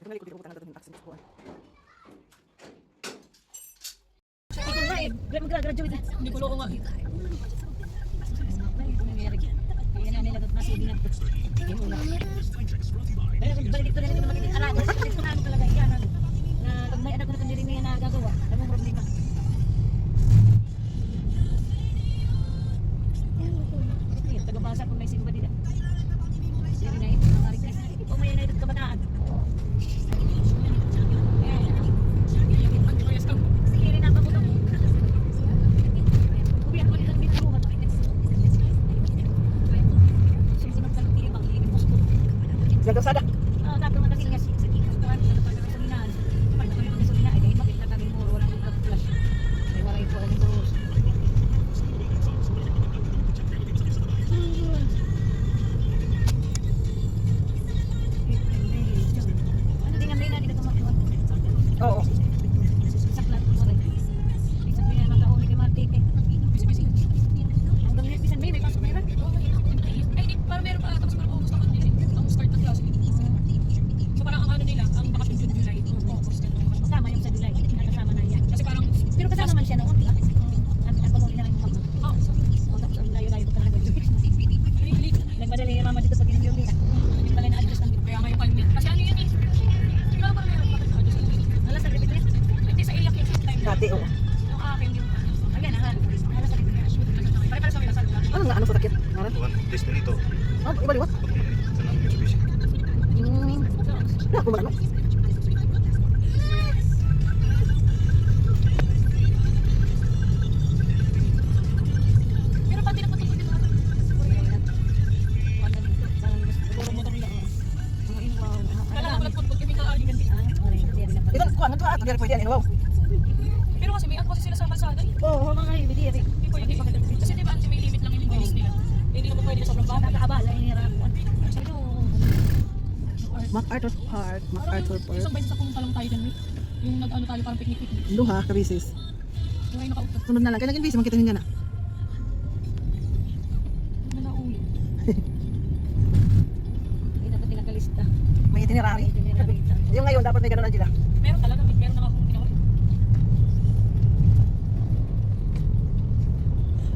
Tumalik ko, di ko talaga doon yung taxi ko. Ikaw na eh, mag-graduate. Hindi ko loko nga. Kaya na nila na sige na. Kaya balik ko na nila magiging alaga. Ito na ano talaga yan. Na pag may anak ko na kung hindi na nagagawa, ano ang problema? Tagabasa kung may sigma nila. Siri na ito, marikas. Hindi po may na ito kabataan. Siri na pa po. Ubiyan ko nila ng bituruhan. Susunod ka ng tibang, hindi mo gusto. Nagasada. Tapos nga kasi nga sa dito. Pag nakasulinahan. Pag nakasulinahan, ay dahil bakit nagagawin mo wala kang flash. Ay wala ito, wala ito. Ano din ang day na dito tumakbo? Oo. Saklat mo rin. Isang bilang magkahuli kay Martite. Hanggang next may pasok na yun. Ay, di, parang meron pa tapos parang August ang start ng klase. So parang ang ano nila, ang bakasyon June, July, August. Kasama yung sa July. Kasama na yan. Kasi parang, Pero kasama man siya noon. Ang pamuli na rin yung mama. Tapos ang layo-layo pa talaga. Nagmadali yung mama dito pag yung nila. Hindi pala na-adjust ng kaya ngayon palmit. Kasi ano yun eh, hindi ko alam parang meron bakit na-adjust yun. alas sa repeat niya. Hindi sa iyak yung time. Dati, oo. Yung akin yung Ayan, alas sa repeat niya. pare-pare sa mga lasal. Ano nga, ano sa takip? Ngaran? Tuhan, Despirito. Oh, iba-liwat. Tanang Mitsubishi. Na, kumano. Pero pati na patungkol dito natin. Puro motor nila. Kala ko pala putput, kami ka-aali ganti. Ito, kuha, nandito ato, di pwede yan, wow. Pero kasi may kasi sila sa kalsada eh. Oo, mga ibigay. Hindi pwede. Kasi diba, may limit lang yung bilis nila. Hindi naman pwede na sobrang bata. Nakakabala, inirakuan. Pero, MacArthur Park, MacArthur Park. Isang bite sa kung palang tayo dyan, eh. Yung nag-ano tayo parang picnic-picnic. Luha, kabisis. Yung ay nakautot. Sunod na lang, kailan busy, makita niya na. Ano na ulit? hindi na ito pinakalista. May itinerary. Yung ngayon, dapat may ganun, Angela. Meron talaga, meron na akong ginawa.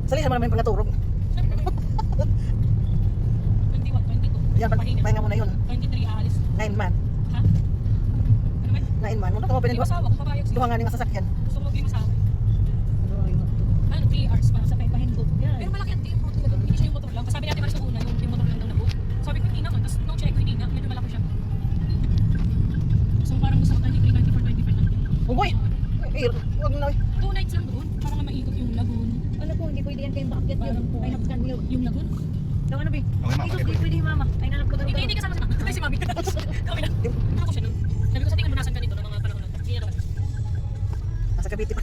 Sali naman may pangaturog. 21, 22. Yan, pahinga mo na yun. 23 aalis. 9 man. Ha? Ano ba? 9 man. Ano ka mo Hindi pinagawa? masawa kung papayag siya. Duha nga nga sasakyan. Gusto mo maging masawa. Ano, 3 hours pa. Sa may pahindot. Pero malaki ang team nila doon. Hindi siya yung motor lang. Sabi natin sa una, yung motor lang daw na-book. Sabi ko hindi naman. Tapos nung check ko hindi nga, medyo malaki siya. So parang gusto ko 23, 24, 25 lang. Uy! Huwag na. 2 nights lang doon. Para nga maikot yung lagoon. Ano po, hindi pwede yan kayong bakit yun. Ay, hapkan yun. Yung lagoon? Daw ano ba? Okay, Dito, hindi pwede yung mama. Ay, nalap ko daw Hindi, ito. hindi kasama si mama. Ay, si mami. Kami lang. Ano ko siya nun? Sabi ko sa tingin mo nasan ka dito ng mga panahon nun. Hindi niya naman. Nasa Cavite pa.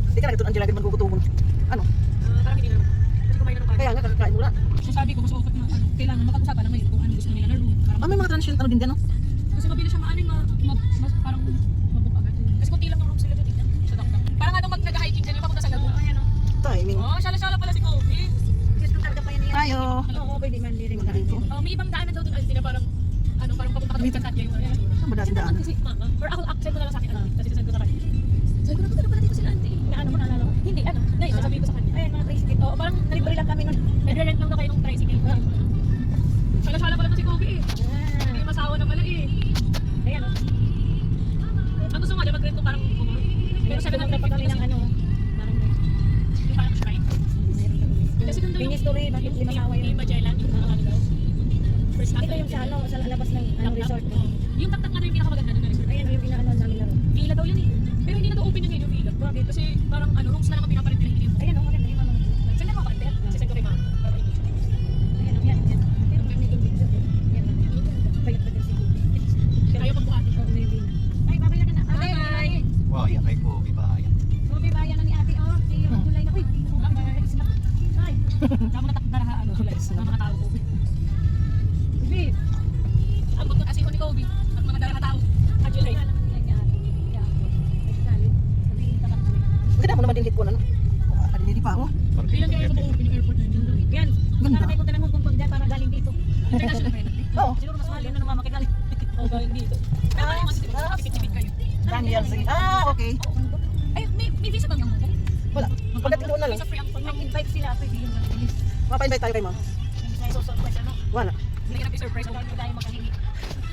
Hindi ka na ito, Angela, din man gugutugon. Ano? Parang hindi na naman. Kasi kumain na ng Kaya nga, kakakain mo na. So sabi ko, mas okay na kailangan makapag-usapan na ngayon kung ano gusto nila na room. Ah, may mga transient, ano din dyan, no? Kasi mabilis siya maaning parang mabuk agad. Kasi kunti lang yung room sila doon. Sa dakdak. Parang nga nung nag-hiking dyan, yung papunta sa lagoon. Ayan o. Timing. Oh, shala-shala pala si Kobe. Yes, kung karga pa yan yan. Tayo. Oo, pwede man. Hindi rin Dito. May ibang daanan daw doon, Alvin, na parang parang papunta ka doon sa Katya yung Saan ba natin daan? Kasi mama, or ako, send ko na lang sa akin, kasi send ko sa kanya. Sabi ko, napunta na pala dito sila, auntie. Ano mo, naalala mo? Hindi, nay, sasabihin ko sa kanya. Ayan, mga tricycle. Oo, parang Libre lang kami nun. nagre-rent lang na kayo ng tricycle. Shala-shala pala to si Kobe eh. Hindi masawa na pala eh. Ayan o. Ang gusto nga dyan, mag-rent ko parang pero Pero 750 pa kami ng ano. Parang yung parang shrine. Kasi doon daw Finish story, bakit lima kawa yung yun? Magellan, yung ano daw. First Ito yung sa ano, sa labas ng resort. Yung taktak na daw yung pinakamaganda doon na resort. Ayan yung inaano namin laro. Villa daw yun eh. Pero hindi na daw open na ngayon yung villa. Bakit? Kasi parang rooms na lang ang pinapalit nila, hindi yung Ayan o, maganda yung mga. saan na ako kalit? Sasend ko kay mama. Para may picture. Ayan o, yan. Pero may video. Ayan o. Payat pa din si Kubi. Kaya ayaw pagbuhatin. Oo, maybe. Ay, babay na ka na. Ay, Bye! Wow, yan kay po, ibahayan. Kubi, bayan na ni ate. Oh, si Gulay na. Uy, ay. Tama na takdarahaan. Mga tao ko. Kubi. Ang butong kasi ko ni Kobe. At mga daraha tao. Adulay. Maganda mo naman din hit ko na, no? Hindi pa ako. Kailan kaya ito open yung airport na yun? Yan. Ganda. Para may punta ng Hong Kong dyan para galing dito. dito. Pero ano yung tipid-tipid kayo. Daniel Z. Ah, okay. Ay, may visa bang yung Hong Kong? Wala. Pagdating doon na lang. Visa free ang Pag mag-invite sila, pwede yung mabilis. Mapa-invite tayo kay ma'am. May surprise ano. Wala. Hindi ka nag-surprise mo. Hindi tayo makahingi.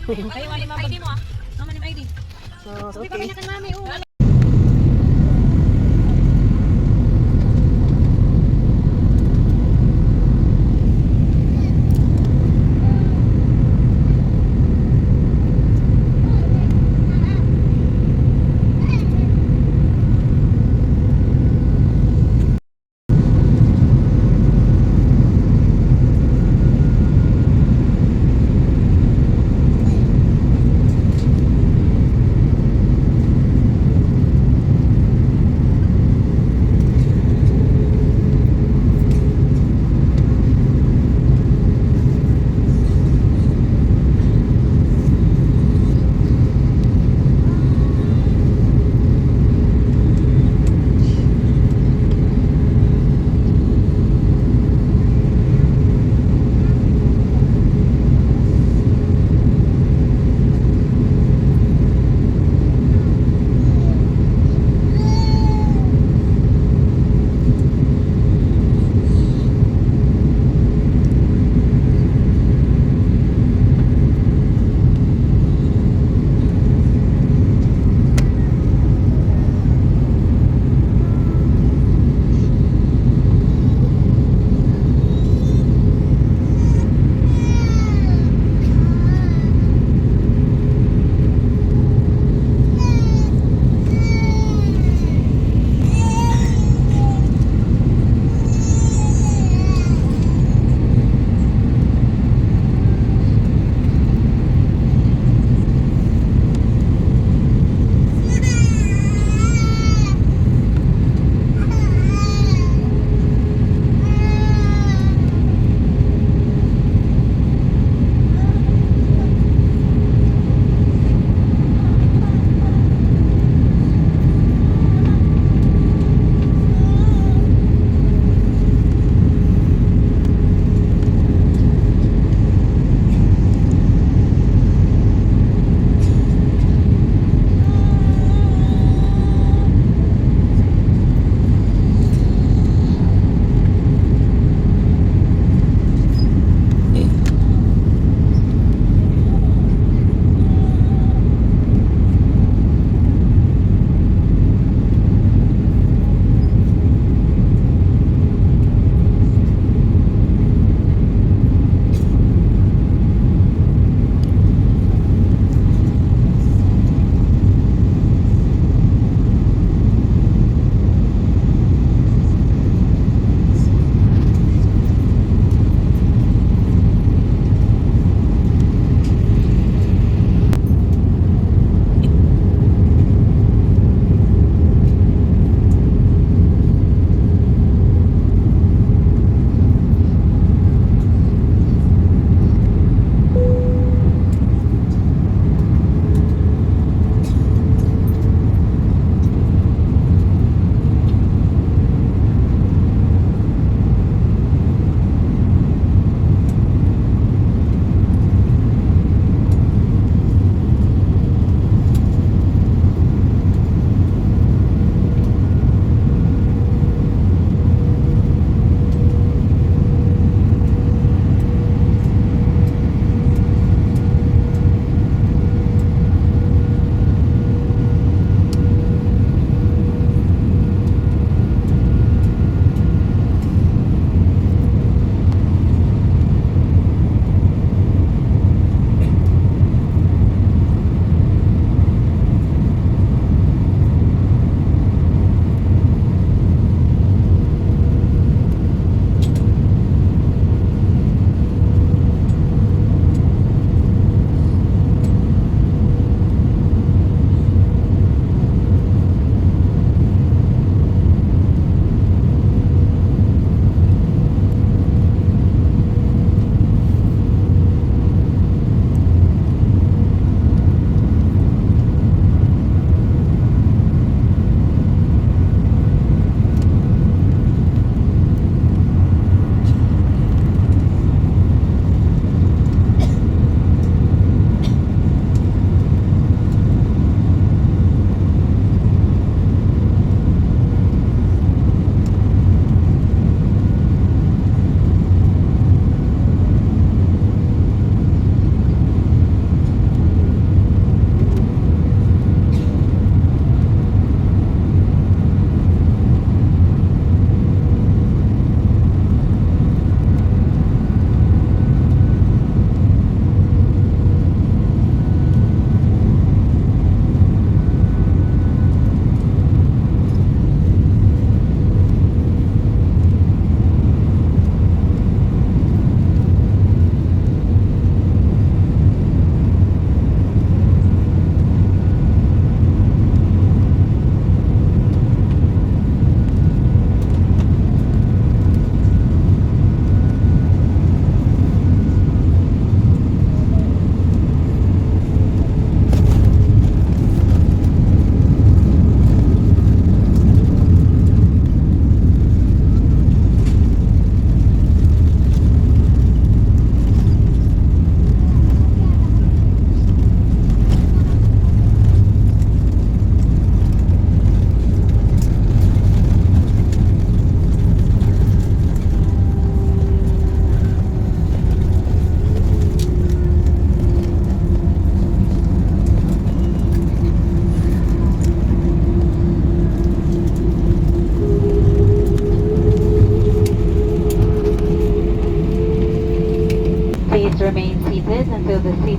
Kayo, mali ID mo ah. Mama ng ID. So, Sabi pa okay. kanya kan mami, oh.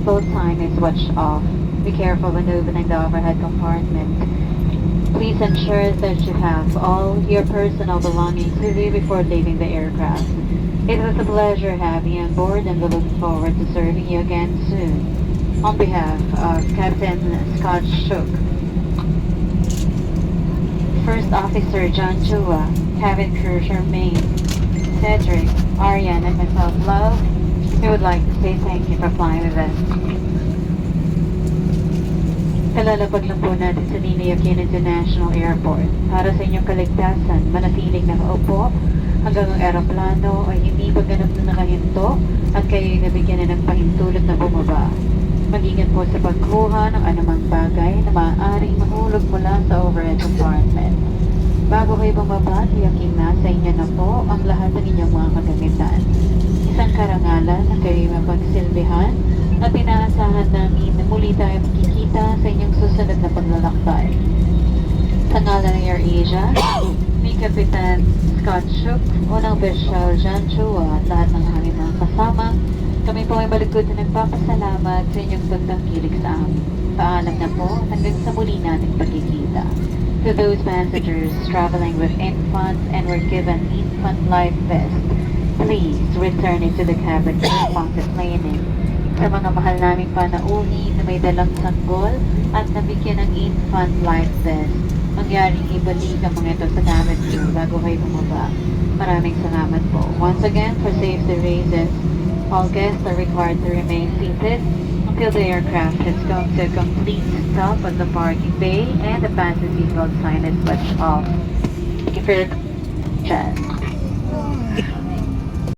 seatbelt sign is switched off. Be careful when opening the overhead compartment. Please ensure that you have all your personal belongings with you before leaving the aircraft. It was a pleasure having you on board and we look forward to serving you again soon. On behalf of Captain Scott Shook, First Officer John Chua, Cabin Crew Charmaine, Cedric, Ariane, and myself, Love, we would like to say thank you for flying with us. Kalalapag lang po natin sa Ninoy Aquino International Airport. Para sa inyong kaligtasan, manatiling nakaupo hanggang ang eroplano ay hindi pagganap na nakahinto at kayo'y nabigyan na ng pahintulot na bumaba. Mag-ingat po sa pagkuha ng anumang bagay na maaaring mahulog mula sa overhead compartment. Bago kayo bumaba, tiyaking nasa inyo na po ang lahat ng inyong mga kagamitan. Isang karangalan na kayo'y mapagsilbihan at inaasahan namin na muli tayo makikita sa inyong susunod na paglalakbay. Sa ngalan ng AirAsia, ni Kapitan Scott Shook, unang Official John Chua at lahat ng aming mga kasama, kami po ay maligod na nagpapasalamat sa inyong pagtangkilik sa amin. Paalam na po hanggang sa muli nating pagkikita. To those passengers traveling with infants and were given infant life vest, please return it to the cabin for pocket cleaning. Sa mga mahal naming panauhin na may dalang sanggol at nabigyan ng infant life vest, mangyaring ibalik ang mga ito sa gamit nyo bago kayo bumaba. Maraming salamat po. Once again, for safety reasons, all guests are required to remain seated until the aircraft has come to a complete stop at the parking bay and the fasten seatbelt sign is switched off. Thank you for your attention.